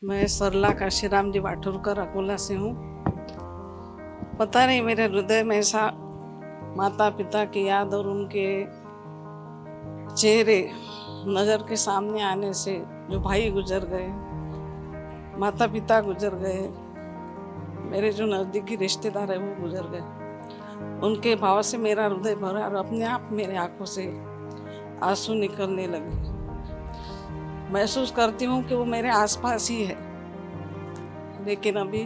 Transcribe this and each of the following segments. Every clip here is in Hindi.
मैं सरला काशीराम जी वाठुरकर अकोला से हूँ। पता नहीं मेरे हृदय में ऐसा माता पिता की याद और उनके चेहरे नज़र के सामने आने से, जो भाई गुजर गए, माता पिता गुजर गए, मेरे जो नज़दीकी रिश्तेदार है वो गुजर गए, उनके भाव से मेरा हृदय भरा और अपने आप मेरे आंखों से आंसू निकलने लगे। महसूस करती हूँ कि वो मेरे आसपास ही है, लेकिन अभी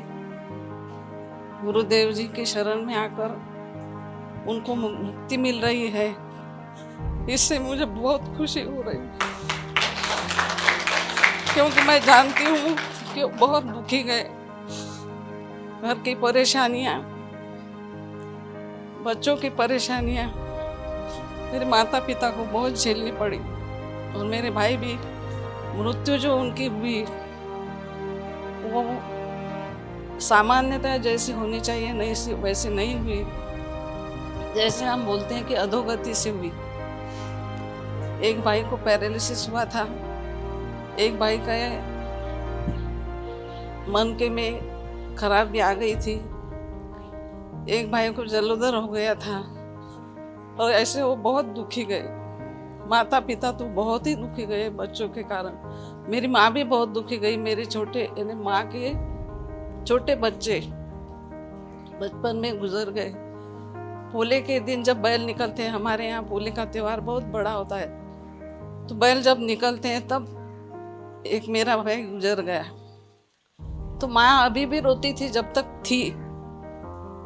गुरुदेव जी के शरण में आकर उनको मुक्ति मिल रही है, इससे मुझे बहुत खुशी हो रही है, क्योंकि मैं जानती हूँ कि वो बहुत दुखी गए। घर की परेशानियाँ, बच्चों की परेशानियाँ मेरे माता पिता को बहुत झेलनी पड़ी, और मेरे भाई भी मृत्यु जो उनकी हुई वो सामान्यतः जैसी होनी चाहिए नहीं वैसे नहीं हुई। जैसे हम बोलते हैं कि अधोगति से हुई। एक भाई को पैरालिसिस हुआ था, एक भाई का मन के में खराबी आ गई थी, एक भाई को जलोदर हो गया था, और ऐसे वो बहुत दुखी गए। माता पिता तो बहुत ही दुखी गए बच्चों के कारण। मेरी माँ भी बहुत दुखी गई। मेरे छोटे यानी माँ के छोटे बच्चे बचपन में गुजर गए। पोले के दिन जब बैल निकलते हैं, हमारे यहाँ पोले का त्यौहार बहुत बड़ा होता है, तो बैल जब निकलते हैं तब एक मेरा भाई गुजर गया। तो माँ अभी भी रोती थी जब तक थी।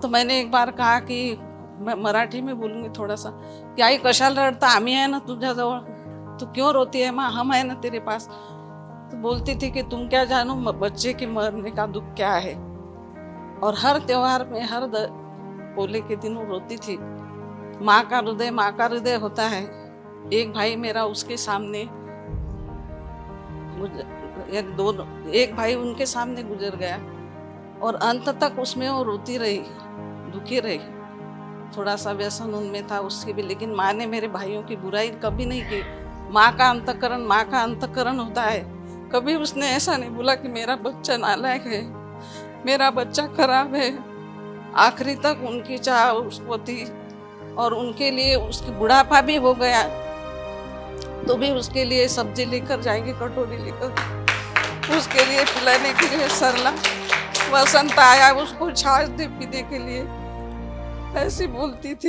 तो मैंने एक बार कहा कि मैं मराठी में बोलूँगी थोड़ा सा, कि आई कशाला रडता, आम्ही आहे ना तुझ्या जवळ, तो क्यों रोती है माँ, हम है ना तेरे पास। तो बोलती थी कि तुम क्या जानो बच्चे के मरने का दुख क्या है। और हर त्योहार में पोले के दिन वो रोती थी। माँ का हृदय होता है। एक भाई मेरा उसके सामने एक भाई उनके सामने गुजर गया, और अंत तक उसमें वो रोती रही, दुखी रही। थोड़ा सा व्यसन उनमें था उसकी भी, लेकिन माँ ने मेरे भाइयों की बुराई कभी नहीं की। माँ का अंतःकरण होता है। कभी उसने ऐसा नहीं बोला कि मेरा बच्चा नालायक है, मेरा बच्चा खराब है। आखिरी तक उनकी चाह उसको थी, और उनके लिए उसकी बुढ़ापा भी हो गया तो भी उसके लिए सब्जी लेकर जाएंगे, कटोरी लेकर, उसके लिए पिलाने के लिए। सरला वसंत आया उसको छाछ दे पीने के लिए, ऐसी बोलती थी।